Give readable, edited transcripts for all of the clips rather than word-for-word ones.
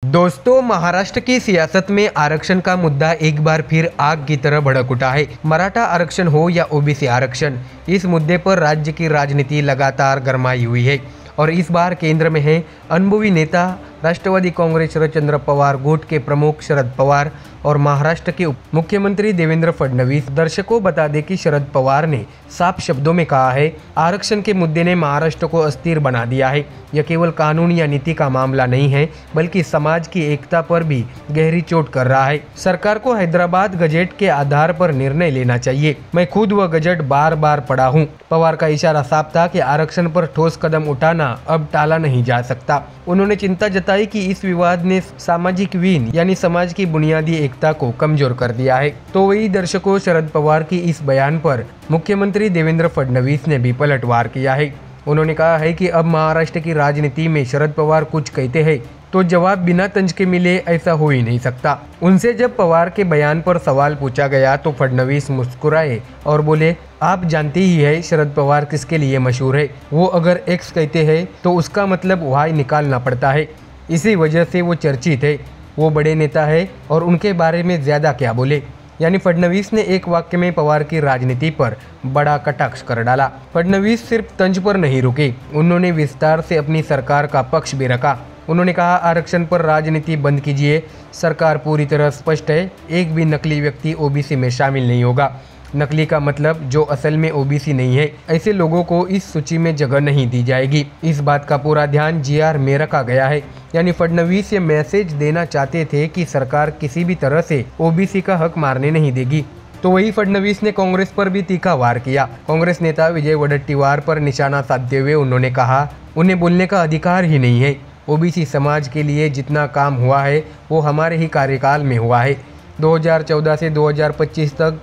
दोस्तों, महाराष्ट्र की सियासत में आरक्षण का मुद्दा एक बार फिर आग की तरह भड़क उठा है। मराठा आरक्षण हो या ओबीसी आरक्षण, इस मुद्दे पर राज्य की राजनीति लगातार गरमाई हुई है और इस बार केंद्र में है अनुभवी नेता राष्ट्रवादी कांग्रेस शरदचंद्र पवार गुट के प्रमुख शरद पवार और महाराष्ट्र के मुख्यमंत्री देवेंद्र फडणवीस। दर्शकों, बता दें कि शरद पवार ने साफ शब्दों में कहा है, आरक्षण के मुद्दे ने महाराष्ट्र को अस्थिर बना दिया है। यह केवल कानून या नीति का मामला नहीं है, बल्कि समाज की एकता पर भी गहरी चोट कर रहा है। सरकार को हैदराबाद गजट के आधार पर निर्णय लेना चाहिए। मैं खुद वह गजट बार बार पढ़ा हूँ। पवार का इशारा साफ था कि आरक्षण पर ठोस कदम उठाना अब टाला नहीं जा सकता। उन्होंने चिंता जताई कि इस विवाद ने सामाजिक वीन यानी समाज की बुनियादी एकता को कमजोर कर दिया है। तो वही दर्शकों, शरद पवार की इस बयान पर मुख्यमंत्री देवेंद्र फडणवीस ने भी पलटवार किया है। उन्होंने कहा है कि अब महाराष्ट्र की राजनीति में शरद पवार कुछ कहते हैं तो जवाब बिना तंज के मिले, ऐसा हो ही नहीं सकता। उनसे जब पवार के बयान पर सवाल पूछा गया तो फडणवीस मुस्कुराए और बोले, आप जानते ही है शरद पवार किसके लिए मशहूर है। वो अगर एक्स कहते हैं तो उसका मतलब वाई निकालना पड़ता है। इसी वजह से वो चर्चित है। वो बड़े नेता है और उनके बारे में ज़्यादा क्या बोले। यानी फडणवीस ने एक वाक्य में पवार की राजनीति पर बड़ा कटाक्ष कर डाला। फडणवीस सिर्फ तंज पर नहीं रुके, उन्होंने विस्तार से अपनी सरकार का पक्ष भी रखा। उन्होंने कहा, आरक्षण पर राजनीति बंद कीजिए। सरकार पूरी तरह स्पष्ट है, एक भी नकली व्यक्ति ओबीसी में शामिल नहीं होगा। नकली का मतलब जो असल में ओबीसी नहीं है, ऐसे लोगों को इस सूची में जगह नहीं दी जाएगी। इस बात का पूरा ध्यान जीआर में रखा गया है। यानी फडणवीस ये मैसेज देना चाहते थे कि सरकार किसी भी तरह से ओबीसी का हक मारने नहीं देगी। तो वही फडणवीस ने कांग्रेस पर भी तीखा वार किया। कांग्रेस नेता विजय वडेट्टीवार पर निशाना साधते हुए उन्होंने कहा, उन्हें बोलने का अधिकार ही नहीं है। ओबीसी समाज के लिए जितना काम हुआ है वो हमारे ही कार्यकाल में हुआ है। 2014 से 2025 तक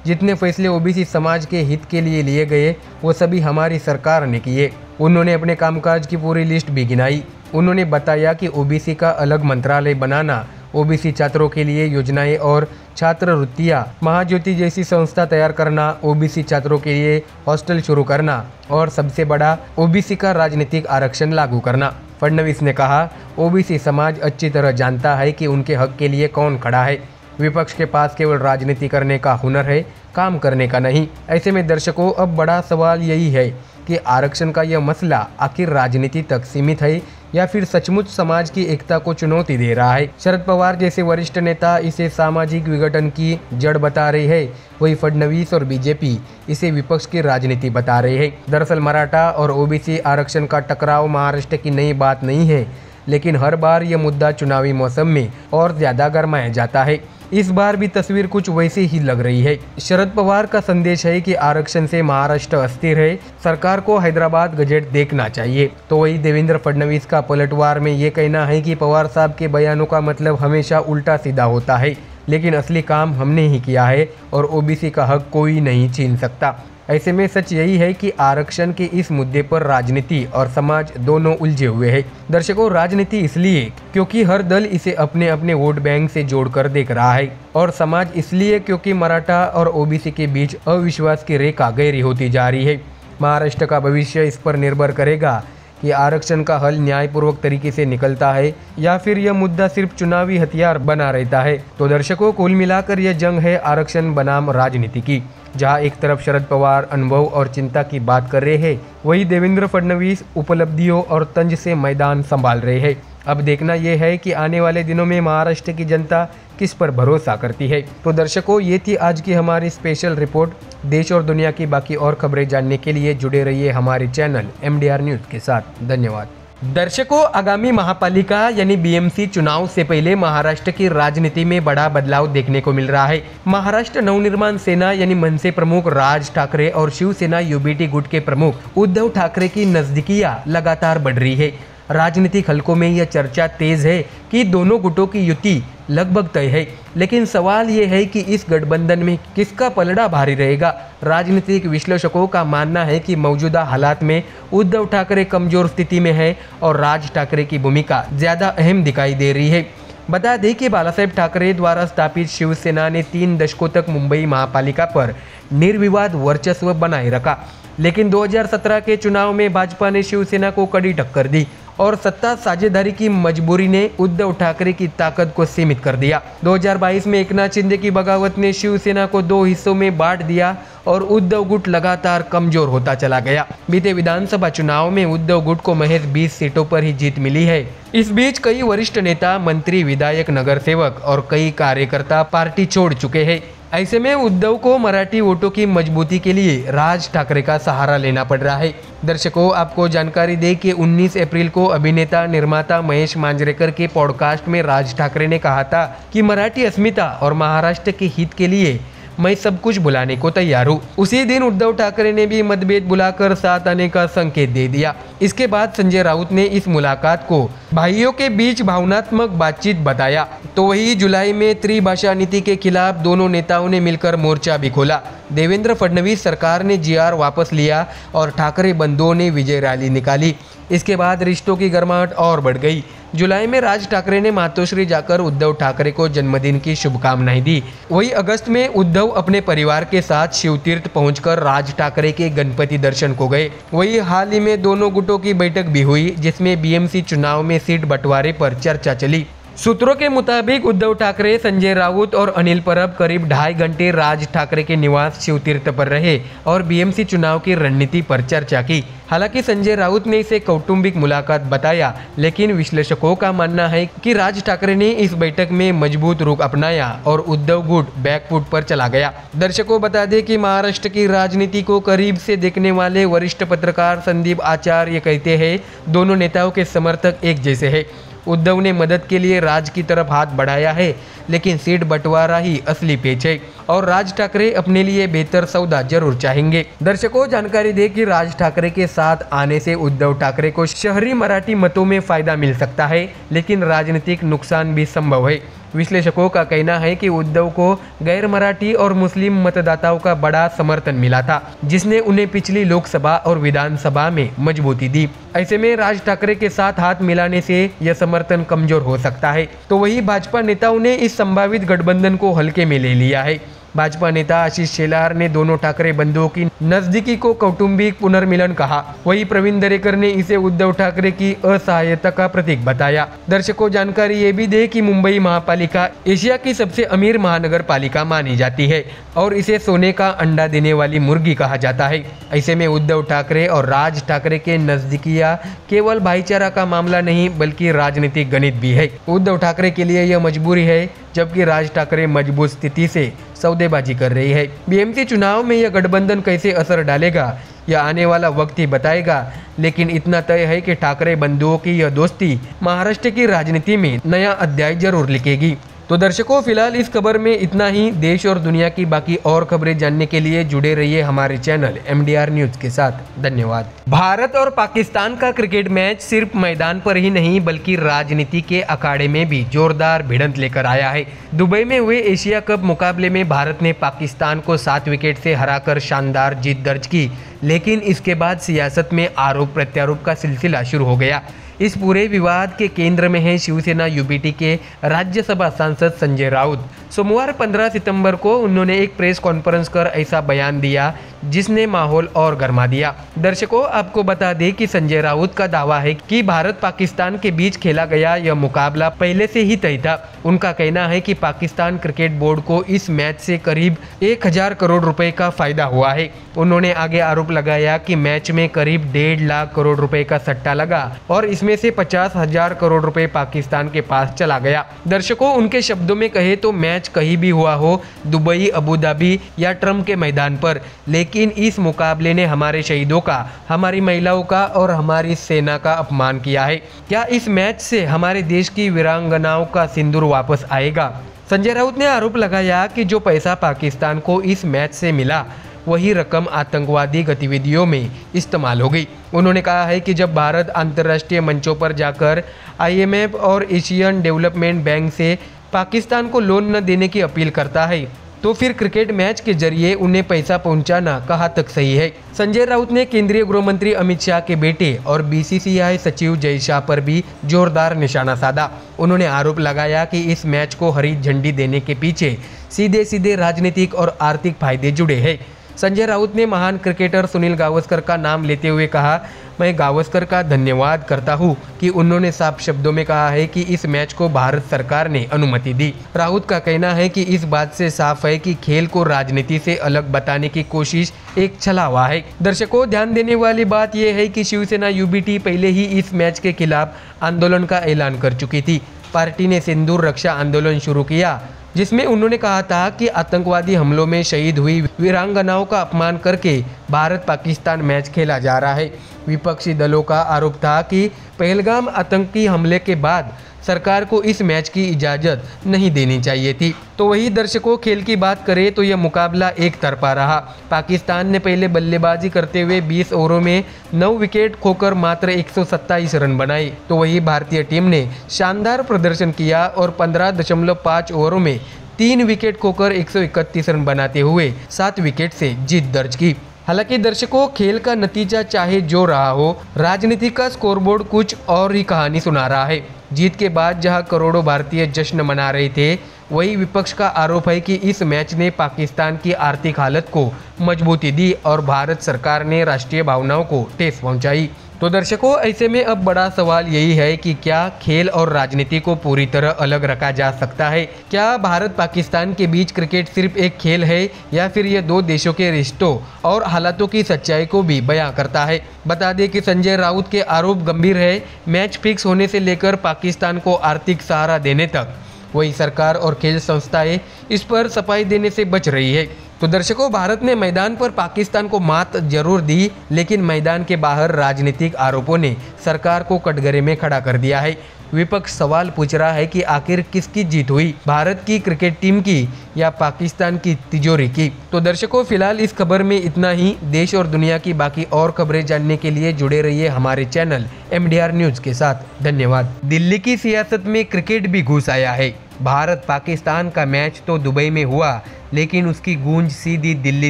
जितने फैसले ओबीसी समाज के हित के लिए लिए गए वो सभी हमारी सरकार ने किए। उन्होंने अपने कामकाज की पूरी लिस्ट भी गिनाई। उन्होंने बताया कि ओबीसी का अलग मंत्रालय बनाना, ओबीसी छात्रों के लिए योजनाएं और छात्रवृत्तियां, महाज्योति जैसी संस्था तैयार करना, ओबीसी छात्रों के लिए हॉस्टल शुरू करना और सबसे बड़ा ओबीसी का राजनीतिक आरक्षण लागू करना। फडणवीस ने कहा, ओबीसी समाज अच्छी तरह जानता है कि उनके हक के लिए कौन खड़ा है। विपक्ष के पास केवल राजनीति करने का हुनर है, काम करने का नहीं। ऐसे में दर्शकों, अब बड़ा सवाल यही है कि आरक्षण का यह मसला आखिर राजनीति तक सीमित है या फिर सचमुच समाज की एकता को चुनौती दे रहा है। शरद पवार जैसे वरिष्ठ नेता इसे सामाजिक विघटन की जड़ बता रहे हैं, वही फडणवीस और बीजेपी इसे विपक्ष की राजनीति बता रहे हैं। दरअसल मराठा और ओबीसी आरक्षण का टकराव महाराष्ट्र की नई बात नहीं है, लेकिन हर बार यह मुद्दा चुनावी मौसम में और ज्यादा गरमाया जाता है। इस बार भी तस्वीर कुछ वैसे ही लग रही है। शरद पवार का संदेश है कि आरक्षण से महाराष्ट्र अस्थिर है, सरकार को हैदराबाद गजट देखना चाहिए। तो वही देवेंद्र फडणवीस का पलटवार में ये कहना है कि पवार साहब के बयानों का मतलब हमेशा उल्टा सीधा होता है, लेकिन असली काम हमने ही किया है और ओबीसी का हक कोई नहीं छीन सकता। ऐसे में सच यही है कि आरक्षण के इस मुद्दे पर राजनीति और समाज दोनों उलझे हुए हैं। दर्शकों, राजनीति इसलिए क्योंकि हर दल इसे अपने अपने वोट बैंक से जोड़कर देख रहा है और समाज इसलिए क्योंकि मराठा और ओबीसी के बीच अविश्वास की रेखा गहरी होती जा रही है। महाराष्ट्र का भविष्य इस पर निर्भर करेगा कि आरक्षण का हल न्यायपूर्वक तरीके से निकलता है या फिर यह मुद्दा सिर्फ चुनावी हथियार बना रहता है। तो दर्शकों, कुल मिलाकर यह जंग है आरक्षण बनाम राजनीति की, जहां एक तरफ शरद पवार अनुभव और चिंता की बात कर रहे हैं, वही देवेंद्र फडणवीस उपलब्धियों और तंज से मैदान संभाल रहे हैं। अब देखना यह है कि आने वाले दिनों में महाराष्ट्र की जनता किस पर भरोसा करती है। तो दर्शकों, ये थी आज की हमारी स्पेशल रिपोर्ट। देश और दुनिया की बाकी और खबरें जानने के लिए जुड़े रहिए हमारे चैनल MDR न्यूज़ के साथ। धन्यवाद। दर्शकों, आगामी महापालिका यानी बीएमसी चुनाव से पहले महाराष्ट्र की राजनीति में बड़ा बदलाव देखने को मिल रहा है। महाराष्ट्र नवनिर्माण सेना यानी मनसे प्रमुख राज ठाकरे और शिवसेना यूबीटी गुट के प्रमुख उद्धव ठाकरे की नजदीकियां लगातार बढ़ रही है। राजनीतिक हलकों में यह चर्चा तेज है कि दोनों गुटों की युति लगभग तय है, लेकिन सवाल ये है कि इस गठबंधन में किसका पलड़ा भारी रहेगा। राजनीतिक विश्लेषकों का मानना है कि मौजूदा हालात में उद्धव ठाकरे कमजोर स्थिति में है और राज ठाकरे की भूमिका ज्यादा अहम दिखाई दे रही है। बता दें कि बालासाहेब ठाकरे द्वारा स्थापित शिवसेना ने 3 दशकों तक मुंबई महापालिका पर निर्विवाद वर्चस्व बनाए रखा, लेकिन 2017 के चुनाव में भाजपा ने शिवसेना को कड़ी टक्कर दी और सत्ता साझेदारी की मजबूरी ने उद्धव ठाकरे की ताकत को सीमित कर दिया। 2022 में एकनाथ शिंदे की बगावत ने शिवसेना को 2 हिस्सों में बांट दिया और उद्धव गुट लगातार कमजोर होता चला गया। बीते विधानसभा चुनाव में उद्धव गुट को महज 20 सीटों पर ही जीत मिली है। इस बीच कई वरिष्ठ नेता, मंत्री, विधायक, नगर सेवक और कई कार्यकर्ता पार्टी छोड़ चुके हैं। ऐसे में उद्धव को मराठी वोटों की मजबूती के लिए राज ठाकरे का सहारा लेना पड़ रहा है। दर्शकों, आपको जानकारी दें कि 19 अप्रैल को अभिनेता निर्माता महेश मांजरेकर के पॉडकास्ट में राज ठाकरे ने कहा था कि मराठी अस्मिता और महाराष्ट्र के हित के लिए मैं सब कुछ भुलाने को तैयार हूँ। उसी दिन उद्धव ठाकरे ने भी मतभेद बुलाकर साथ आने का संकेत दे दिया। इसके बाद संजय राउत ने इस मुलाकात को भाइयों के बीच भावनात्मक बातचीत बताया। तो वही जुलाई में त्रिभाषा नीति के खिलाफ दोनों नेताओं ने मिलकर मोर्चा भी खोला। देवेंद्र फडणवीस सरकार ने जीआर वापस लिया और ठाकरे बंधुओं ने विजय रैली निकाली। इसके बाद रिश्तों की गर्माहट और बढ़ गई। जुलाई में राज ठाकरे ने मातोश्री जाकर उद्धव ठाकरे को जन्मदिन की शुभकामनाएं दी। वही अगस्त में उद्धव अपने परिवार के साथ शिवतीर्थ पहुंचकर राज ठाकरे के गणपति दर्शन को गए। वही हाल ही में दोनों गुटों की बैठक भी हुई, जिसमें बीएमसी चुनाव में सीट बंटवारे पर चर्चा चली। सूत्रों के मुताबिक उद्धव ठाकरे, संजय राउत और अनिल परब करीब 2.5 घंटे राज ठाकरे के निवास शिवतीर्थ पर रहे और बीएमसी चुनाव की रणनीति पर चर्चा की। हालांकि संजय राउत ने इसे कौटुंबिक मुलाकात बताया, लेकिन विश्लेषकों का मानना है कि राज ठाकरे ने इस बैठक में मजबूत रुख अपनाया और उद्धव गुट बैकफुट पर चला गया। दर्शकों, बता दें कि महाराष्ट्र की राजनीति को करीब से देखने वाले वरिष्ठ पत्रकार संदीप आचार्य कहते हैं, दोनों नेताओं के समर्थक एक जैसे हैं। उद्धव ने मदद के लिए राज की तरफ हाथ बढ़ाया है, लेकिन सीट बंटवारा ही असली पेच है और राज ठाकरे अपने लिए बेहतर सौदा जरूर चाहेंगे। दर्शकों, जानकारी दें कि राज ठाकरे के साथ आने से उद्धव ठाकरे को शहरी मराठी मतों में फायदा मिल सकता है, लेकिन राजनीतिक नुकसान भी संभव है। विश्लेषकों का कहना है कि उद्धव को गैर मराठी और मुस्लिम मतदाताओं का बड़ा समर्थन मिला था, जिसने उन्हें पिछली लोकसभा और विधानसभा में मजबूती दी। ऐसे में राज ठाकरे के साथ हाथ मिलाने से यह समर्थन कमजोर हो सकता है। तो वही भाजपा नेताओं ने इस संभावित गठबंधन को हल्के में ले लिया है। भाजपा नेता आशीष शेलार ने दोनों ठाकरे बंधुओं की नजदीकी को कौटुंबिक पुनर्मिलन कहा। वही प्रवीण दरेकर ने इसे उद्धव ठाकरे की असहायता का प्रतीक बताया। दर्शकों, जानकारी ये भी दे कि मुंबई महापालिका एशिया की सबसे अमीर महानगर पालिका मानी जाती है और इसे सोने का अंडा देने वाली मुर्गी कहा जाता है। ऐसे में उद्धव ठाकरे और राज ठाकरे के नजदीकियां केवल भाईचारा का मामला नहीं, बल्कि राजनीतिक गणित भी है। उद्धव ठाकरे के लिए यह मजबूरी है, जबकि राज ठाकरे मजबूत स्थिति से सौदेबाजी कर रही है। बीएमसी चुनाव में यह गठबंधन कैसे असर डालेगा, यह आने वाला वक्त ही बताएगा, लेकिन इतना तय है कि ठाकरे बंधुओं की यह दोस्ती महाराष्ट्र की राजनीति में नया अध्याय जरूर लिखेगी। तो दर्शकों, फिलहाल इस खबर में इतना ही। देश और दुनिया की बाकी और खबरें जानने के लिए जुड़े रहिए हमारे चैनल MDR न्यूज के साथ। धन्यवाद। भारत और पाकिस्तान का क्रिकेट मैच सिर्फ मैदान पर ही नहीं, बल्कि राजनीति के अखाड़े में भी जोरदार भिड़ंत लेकर आया है। दुबई में हुए एशिया कप मुकाबले में भारत ने पाकिस्तान को 7 विकेट से हराकर शानदार जीत दर्ज की, लेकिन इसके बाद सियासत में आरोप प्रत्यारोप का सिलसिला शुरू हो गया। इस पूरे विवाद के केंद्र में है शिवसेना UBT के राज्यसभा सांसद संजय राउत। सोमवार 15 सितंबर को उन्होंने एक प्रेस कॉन्फ्रेंस कर ऐसा बयान दिया, जिसने माहौल और गर्मा दिया। दर्शकों, आपको बता दें कि संजय राउत का दावा है कि भारत पाकिस्तान के बीच खेला गया यह मुकाबला पहले से ही तय था। उनका कहना है कि पाकिस्तान क्रिकेट बोर्ड को इस मैच से करीब 1000 करोड़ रुपए का फायदा हुआ है। उन्होंने आगे आरोप लगाया कि मैच में करीब 1.5 लाख करोड़ रुपए का सट्टा लगा और इसमें से 50,000 करोड़ रुपए पाकिस्तान के पास चला गया। दर्शकों, उनके शब्दों में कहे तो मैच कहीं भी हुआ हो, दुबई, अबू धाबी या ट्रम्प के मैदान पर, लेकिन इस मुकाबले ने हमारे शहीदों का, हमारी महिलाओं का और हमारी सेना का अपमान किया है। क्या इस मैच से हमारे देश की वीरांगनाओं का सिंदूर वापस आएगा? संजय राउत ने आरोप लगाया कि जो पैसा पाकिस्तान को इस मैच से मिला, वही रकम आतंकवादी गतिविधियों में इस्तेमाल हो गई। उन्होंने कहा है कि जब भारत अंतर्राष्ट्रीय मंचों पर जाकर IMF और एशियन डेवलपमेंट बैंक से पाकिस्तान को लोन न देने की अपील करता है, तो फिर क्रिकेट मैच के जरिए उन्हें पैसा पहुंचाना कहाँ तक सही है। संजय राउत ने केंद्रीय गृह मंत्री अमित शाह के बेटे और BCCI सचिव जय शाह पर भी जोरदार निशाना साधा। उन्होंने आरोप लगाया कि इस मैच को हरी झंडी देने के पीछे सीधे सीधे राजनीतिक और आर्थिक फायदे जुड़े हैं। संजय राउत ने महान क्रिकेटर सुनील गावस्कर का नाम लेते हुए कहा, मैं गावस्कर का धन्यवाद करता हूं कि उन्होंने साफ शब्दों में कहा है कि इस मैच को भारत सरकार ने अनुमति दी। राउत का कहना है कि इस बात से साफ है कि खेल को राजनीति से अलग बताने की कोशिश एक छलावा है। दर्शकों, ध्यान देने वाली बात यह है कि शिवसेना यूबीटी पहले ही इस मैच के खिलाफ आंदोलन का ऐलान कर चुकी थी। पार्टी ने सिंदूर रक्षा आंदोलन शुरू किया, जिसमें उन्होंने कहा था कि आतंकवादी हमलों में शहीद हुई वीरांगनाओं का अपमान करके भारत पाकिस्तान मैच खेला जा रहा है। विपक्षी दलों का आरोप था कि पहलगाम आतंकी हमले के बाद सरकार को इस मैच की इजाज़त नहीं देनी चाहिए थी। तो वही दर्शकों, खेल की बात करें तो यह मुकाबला एक तरफा रहा। पाकिस्तान ने पहले बल्लेबाजी करते हुए 20 ओवरों में 9 विकेट खोकर मात्र 127 रन बनाए। तो वही भारतीय टीम ने शानदार प्रदर्शन किया और 15.5 ओवरों में 3 विकेट खोकर 131 रन बनाते हुए 7 विकेट से जीत दर्ज की। हालांकि दर्शकों, खेल का नतीजा चाहे जो रहा हो, राजनीति का स्कोरबोर्ड कुछ और ही कहानी सुना रहा है। जीत के बाद जहां करोड़ों भारतीय जश्न मना रहे थे, वही विपक्ष का आरोप है कि इस मैच ने पाकिस्तान की आर्थिक हालत को मजबूती दी और भारत सरकार ने राष्ट्रीय भावनाओं को ठेस पहुंचाई। तो दर्शकों, ऐसे में अब बड़ा सवाल यही है कि क्या खेल और राजनीति को पूरी तरह अलग रखा जा सकता है? क्या भारत पाकिस्तान के बीच क्रिकेट सिर्फ एक खेल है या फिर ये दो देशों के रिश्तों और हालातों की सच्चाई को भी बयां करता है? बता दें कि संजय राउत के आरोप गंभीर है। मैच फिक्स होने से लेकर पाकिस्तान को आर्थिक सहारा देने तक वही सरकार और खेल संस्थाएं इस पर सफाई देने से बच रही है। तो दर्शकों, भारत ने मैदान पर पाकिस्तान को मात जरूर दी, लेकिन मैदान के बाहर राजनीतिक आरोपों ने सरकार को कटघरे में खड़ा कर दिया है। विपक्ष सवाल पूछ रहा है कि आखिर किसकी जीत हुई, भारत की क्रिकेट टीम की या पाकिस्तान की तिजोरी की? तो दर्शकों, फिलहाल इस खबर में इतना ही। देश और दुनिया की बाकी और खबरें जानने के लिए जुड़े रहिए हमारे चैनल MDR न्यूज के साथ। धन्यवाद। दिल्ली की सियासत में क्रिकेट भी घुस आया है। भारत पाकिस्तान का मैच तो दुबई में हुआ, लेकिन उसकी गूंज सीधी दिल्ली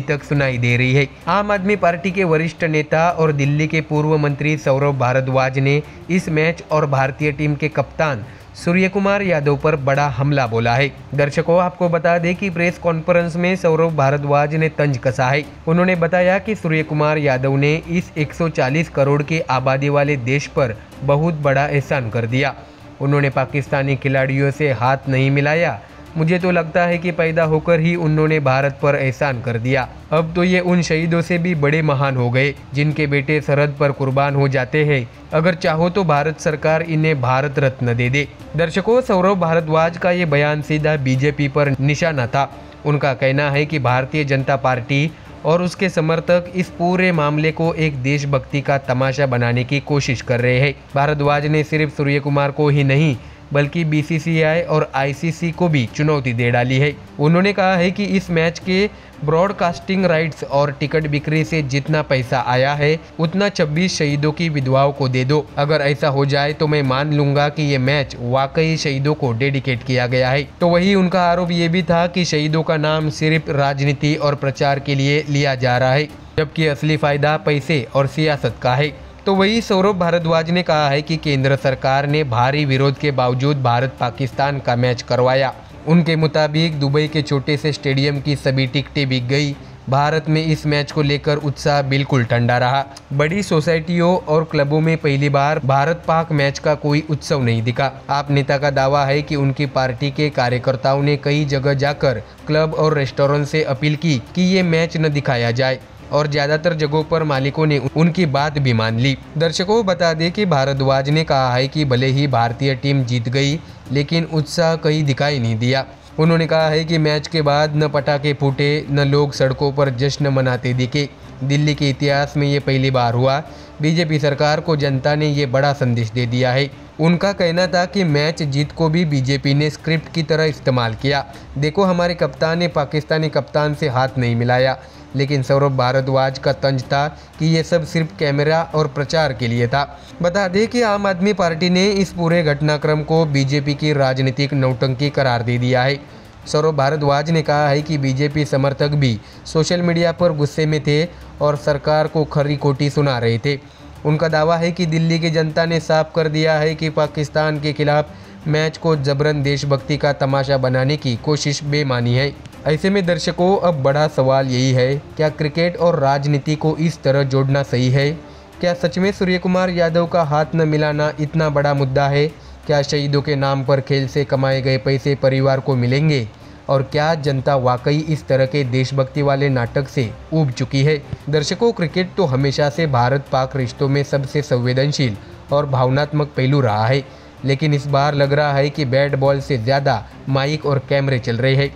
तक सुनाई दे रही है। आम आदमी पार्टी के वरिष्ठ नेता और दिल्ली के पूर्व मंत्री सौरभ भारद्वाज ने इस मैच और भारतीय टीम के कप्तान सूर्य कुमार यादव पर बड़ा हमला बोला है। दर्शकों, आपको बता दें कि प्रेस कॉन्फ्रेंस में सौरभ भारद्वाज ने तंज कसा है। उन्होंने बताया कि सूर्य कुमार यादव ने इस 140 करोड़ की आबादी वाले देश पर बहुत बड़ा एहसान कर दिया। उन्होंने पाकिस्तानी खिलाड़ियों से हाथ नहीं मिलाया। मुझे तो लगता है कि पैदा होकर ही उन्होंने भारत पर एहसान कर दिया। अब तो ये उन शहीदों से भी बड़े महान हो गए जिनके बेटे सरहद पर कुर्बान हो जाते हैं। अगर चाहो तो भारत सरकार इन्हें भारत रत्न दे दे। दर्शकों, सौरभ भारद्वाज का ये बयान सीधा बीजेपी पर निशाना था। उनका कहना है कि भारतीय जनता पार्टी और उसके समर्थक इस पूरे मामले को एक देशभक्ति का तमाशा बनाने की कोशिश कर रहे हैं। भारद्वाज ने सिर्फ सूर्य कुमार को ही नहीं बल्कि BCCI और ICC को भी चुनौती दे डाली है। उन्होंने कहा है कि इस मैच के ब्रॉडकास्टिंग राइट्स और टिकट बिक्री से जितना पैसा आया है उतना 26 शहीदों की विधवाओं को दे दो। अगर ऐसा हो जाए तो मैं मान लूंगा कि ये मैच वाकई शहीदों को डेडिकेट किया गया है। तो वही उनका आरोप ये भी था कि शहीदों का नाम सिर्फ राजनीति और प्रचार के लिए लिया जा रहा है, जबकि असली फायदा पैसे और सियासत का है। तो वही सौरभ भारद्वाज ने कहा है कि केंद्र सरकार ने भारी विरोध के बावजूद भारत पाकिस्तान का मैच करवाया। उनके मुताबिक दुबई के छोटे से स्टेडियम की सभी टिकटें बिक गई। भारत में इस मैच को लेकर उत्साह बिल्कुल ठंडा रहा। बड़ी सोसाइटियों और क्लबों में पहली बार भारत पाक मैच का कोई उत्सव नहीं दिखा। आप नेता का दावा है कि उनकी पार्टी के कार्यकर्ताओं ने कई जगह जाकर क्लब और रेस्टोरेंट से अपील की कि ये मैच न दिखाया जाए और ज्यादातर जगहों पर मालिकों ने उनकी बात भी मान ली। दर्शकों, बता दें कि भारद्वाज ने कहा है कि भले ही भारतीय टीम जीत गई, लेकिन उत्साह कहीं दिखाई नहीं दिया। उन्होंने कहा है कि मैच के बाद न पटाखे फूटे, न लोग सड़कों पर जश्न मनाते दिखे। दिल्ली के इतिहास में ये पहली बार हुआ। बीजेपी सरकार को जनता ने ये बड़ा संदेश दे दिया है। उनका कहना था कि मैच जीत को भी बीजेपी ने स्क्रिप्ट की तरह इस्तेमाल किया। देखो, हमारे कप्तान ने पाकिस्तानी कप्तान से हाथ नहीं मिलाया। लेकिन सौरभ भारद्वाज का तंज था कि ये सब सिर्फ कैमरा और प्रचार के लिए था। बता दें कि आम आदमी पार्टी ने इस पूरे घटनाक्रम को बीजेपी की राजनीतिक नौटंकी करार दे दिया है। सौरभ भारद्वाज ने कहा है कि बीजेपी समर्थक भी सोशल मीडिया पर गुस्से में थे और सरकार को खरी खोटी सुना रहे थे। उनका दावा है कि दिल्ली की जनता ने साफ कर दिया है कि पाकिस्तान के खिलाफ मैच को जबरन देशभक्ति का तमाशा बनाने की कोशिश बेमानी है। ऐसे में दर्शकों, अब बड़ा सवाल यही है, क्या क्रिकेट और राजनीति को इस तरह जोड़ना सही है? क्या सच में सूर्य कुमार यादव का हाथ न मिलाना इतना बड़ा मुद्दा है? क्या शहीदों के नाम पर खेल से कमाए गए पैसे परिवार को मिलेंगे? और क्या जनता वाकई इस तरह के देशभक्ति वाले नाटक से ऊब चुकी है? दर्शकों, क्रिकेट तो हमेशा से भारत पाक रिश्तों में सबसे संवेदनशील और भावनात्मक पहलू रहा है, लेकिन इस बार लग रहा है कि बैट बॉल से ज़्यादा माइक और कैमरे चल रहे हैं।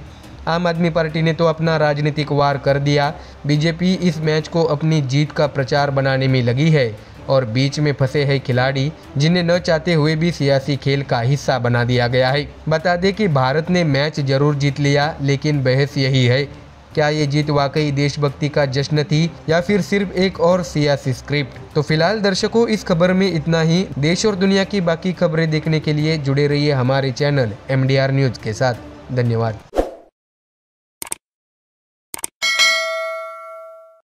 आम आदमी पार्टी ने तो अपना राजनीतिक वार कर दिया। बीजेपी इस मैच को अपनी जीत का प्रचार बनाने में लगी है और बीच में फंसे हैं खिलाड़ी, जिन्हें न चाहते हुए भी सियासी खेल का हिस्सा बना दिया गया है। बता दें कि भारत ने मैच जरूर जीत लिया, लेकिन बहस यही है, क्या ये जीत वाकई देशभक्ति का जश्न थी या फिर सिर्फ एक और सियासी स्क्रिप्ट? तो फिलहाल दर्शकों, इस खबर में इतना ही। देश और दुनिया की बाकी खबरें देखने के लिए जुड़े रहिए हमारे चैनल MDR न्यूज़ के साथ। धन्यवाद।